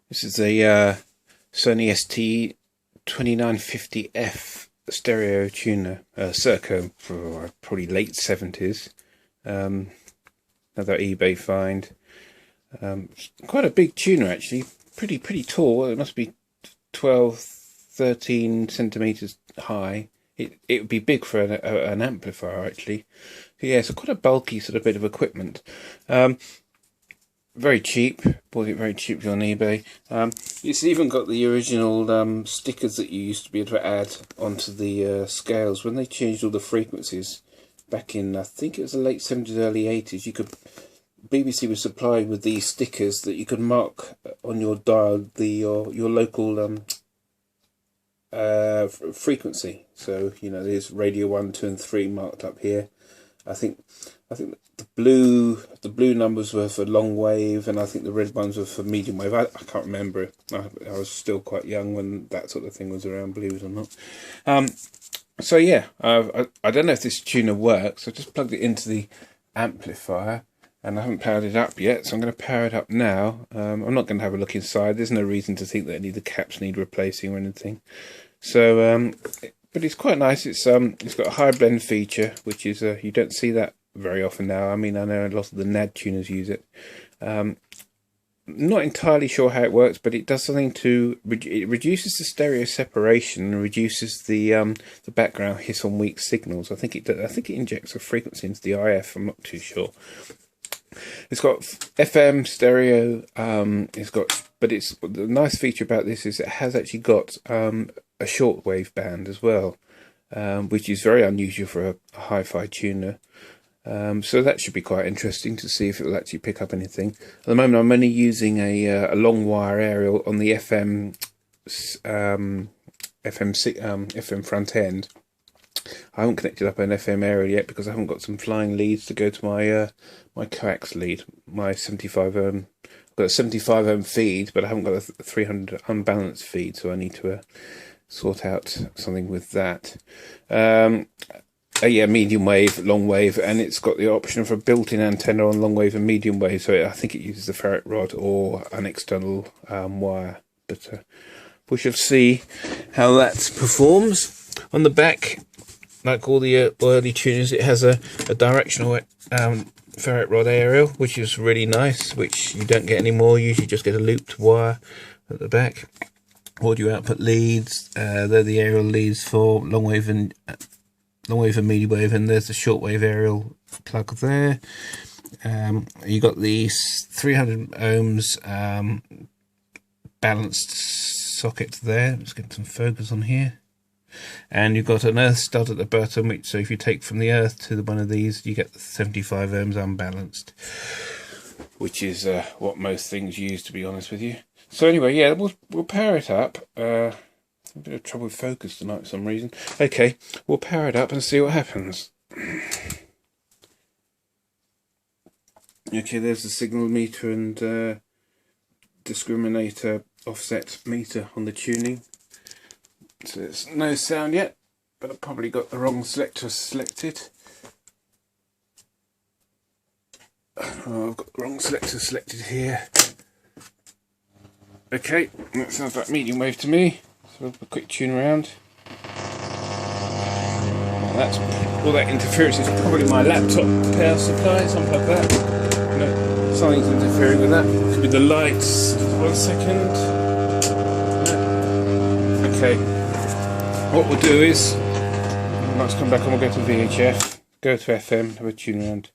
This is a Sony ST-2950F stereo tuner, circa probably late 70s. Another eBay find. Quite a big tuner actually, pretty tall. It must be 12, 13 centimeters high. It would be big for an amplifier actually. So yeah, it's quite a bulky sort of bit of equipment. Very cheap, bought it very cheaply on eBay. It's even got the original stickers that you used to be able to add onto the scales when they changed all the frequencies back in, I think it was the late 70s, early 80s. BBC was supplied with these stickers that you could mark on your dial your local frequency. So there's radio 1, 2 and 3 marked up here. I think the blue numbers were for long wave, and I think the red ones were for medium wave. I can't remember. I was still quite young when that sort of thing was around, believe it or not. So yeah, I don't know if this tuner works. I just plugged it into the amplifier, and I haven't powered it up yet, so I'm going to power it up now. I'm not going to have a look inside. There's no reason to think that any of the caps need replacing or anything. So, but it's quite nice. It's got a high blend feature, which is you don't see that very often now. I mean, I know a lot of the NAD tuners use it. Not entirely sure how it works, but it does something to it reduces the stereo separation and reduces the background hiss on weak signals. I think it injects a frequency into the IF. I'm not too sure. It's got FM stereo. But the nice feature about this is it has actually got a shortwave band as well, which is very unusual for a hi-fi tuner. So that should be quite interesting to see if it will actually pick up anything. At the moment, I'm only using a long wire aerial on the FM front end. I haven't connected up an FM aerial yet because I haven't got some flying leads to go to my my coax lead, my 75 ohm. I've got a 75 ohm feed, but I haven't got a 300 unbalanced feed, so I need to sort out something with that. Yeah, medium wave, long wave, and it's got the option for a built-in antenna on long wave and medium wave, so I think it uses a ferrite rod or an external wire, but we shall see how that performs. On the back, like all the early tuners, it has a directional ferrite rod aerial, which is really nice, which you don't get anymore. You usually just get a looped wire at the back. Audio output leads, they're the aerial leads for long wave and medium wave, and there's the shortwave aerial plug there. You got these 300 ohms balanced socket there. Let's get some focus on here. And you've got an earth stud at the bottom, which, so if you take from the earth to one of these, you get the 75 ohms unbalanced, which is what most things use, to be honest with you. So anyway, yeah, we'll power it up. A bit of trouble with focus tonight for some reason. Okay, we'll power it up and see what happens. Okay, there's the signal meter and discriminator offset meter on the tuning. So there's no sound yet, but I've probably got the wrong selector selected. Oh, I've got the wrong selector selected here. Okay, that sounds like medium wave to me. So we'll have a quick tune around. That's all that interference is probably my laptop power supply. So unplug that. No, something's interfering with that. Could be the lights. 1 second. No. Okay. What we'll do is, let's come back and we'll go to VHF, go to FM, have a tune around.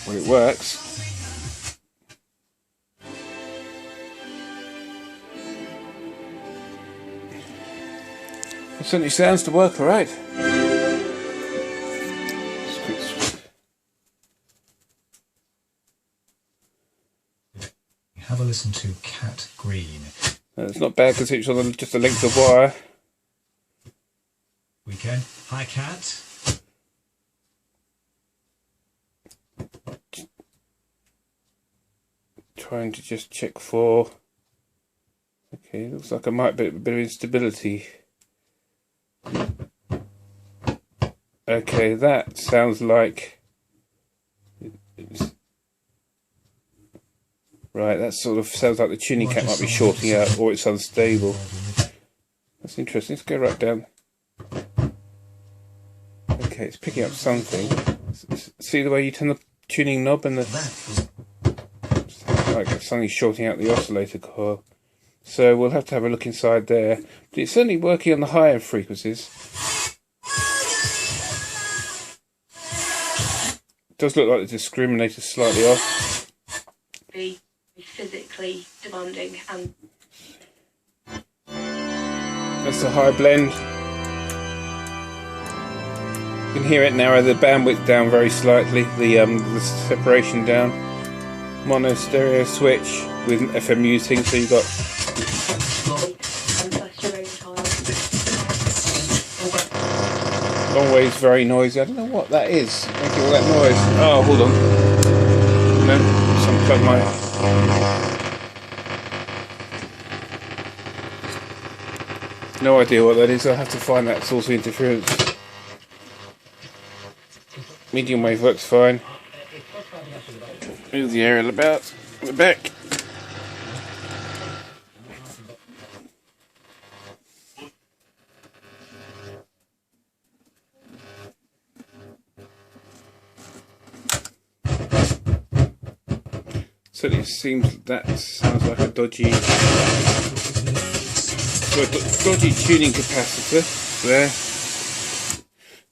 Well, it works. It certainly sounds to work alright. Have a listen to Cat Green. It's not bad because it's on just a length of wire. Weekend. Hi, Cat. Trying to just check for. Okay, looks like I might be a bit of instability. Okay, that sounds like it's Right, that sort of sounds like the tuning cap might be shorting out, or it's unstable. That's interesting. Let's go right down. Okay, it's picking up something. See the way you turn the tuning knob and the... like something shorting out the oscillator coil. So we'll have to have a look inside there. But it's certainly working on the higher frequencies. It does look like the discriminator's slightly off. Be physically demanding and... That's the high blend. You can hear it narrow the bandwidth down very slightly, the separation down. Mono stereo switch with FM muting, so you've got long waves, very noisy. I don't know what that is making all that noise. Oh, hold on. No, just unplug my... No idea what that is. I'll have to find that source of interference. Medium wave works fine. Move the aerial about the back. Certainly seems that sounds like a dodgy tuning capacitor there.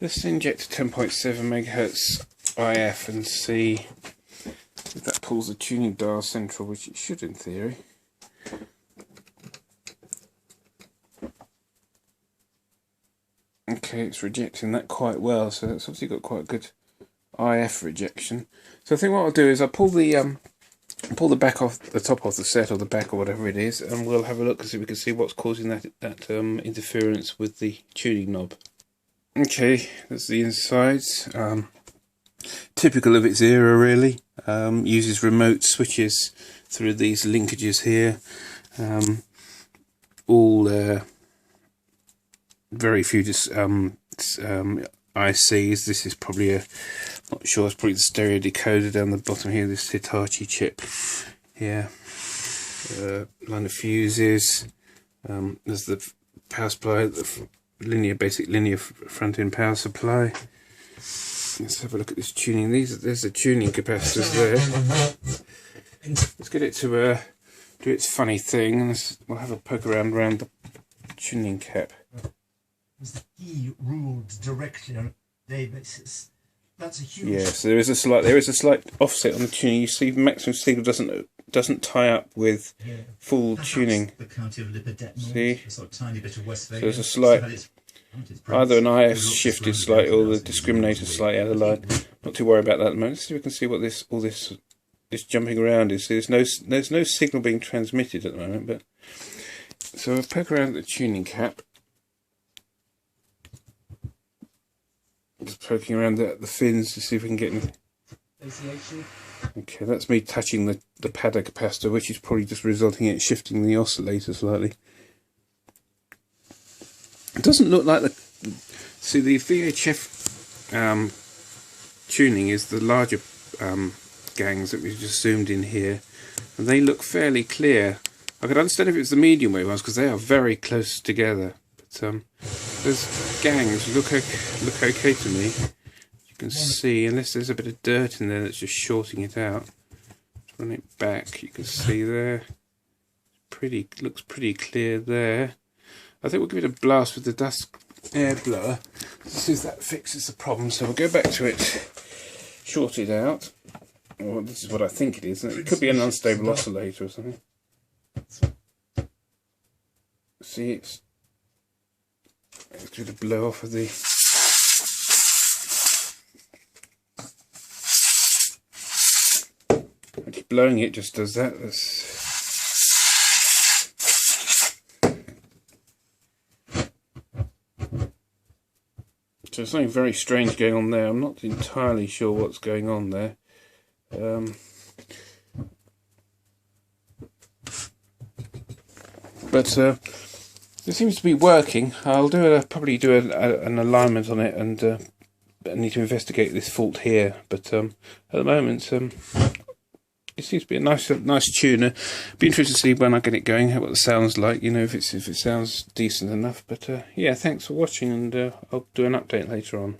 Let's inject 10.7 megahertz IF and see if that pulls the tuning dial central, which it should in theory. Okay, it's rejecting that quite well, so that's obviously got quite a good IF rejection. So I think what I'll do is I'll pull the back off the top of the set, or the back, or whatever it is, and we'll have a look and see if we can see what's causing that interference with the tuning knob. Okay, that's the insides. Typical of its era, really. Uses remote switches through these linkages here. All very few ICs. This is probably not sure, it's probably the stereo decoder down the bottom here, this Hitachi chip here. Line of fuses. There's the power supply, the basic linear front-end power supply. Let's have a look at this tuning. There's the tuning capacitors there. Let's get it to do its funny thing, and we'll have a poke around the tuning cap. The key ruled directly on a day basis. That's a huge... Yeah, so there is a slight offset on the tuning. You see, maximum signal doesn't tie up with full tuning. The county of See, a sort of tiny bit of Westphalia. so there's a slight, either an IF shifted slightly or the discriminator slightly out of line. Not too worried about that at the moment. Let's see if we can see what this jumping around is. See, there's no signal being transmitted at the moment, but so we'll poke around the tuning cap. Just poking around the fins to see if we can get any. Okay, that's me touching the padder capacitor, which is probably just resulting in it shifting the oscillator slightly. It doesn't look like the... See, the VHF tuning is the larger gangs that we've just zoomed in here, and they look fairly clear. I could understand if it was the medium wave ones, because they are very close together. But those gangs look okay to me. You can see, unless there's a bit of dirt in there that's just shorting it out. Let's run it back. You can see there. Looks pretty clear there. I think we'll give it a blast with the dust air blower to see if that fixes the problem. So we'll go back to it, short it out. Well, this is what I think it is. It could be an unstable oscillator or something. See, let's do the blow off of the... Actually, blowing it just does that. So there's something very strange going on there. I'm not entirely sure what's going on there. But it seems to be working. I'll probably do an alignment on it, and I need to investigate this fault here. But at the moment, it seems to be a nice tuner. Be interested to see when I get it going, what the sound's like. You know, if it sounds decent enough. But yeah, thanks for watching, and I'll do an update later on.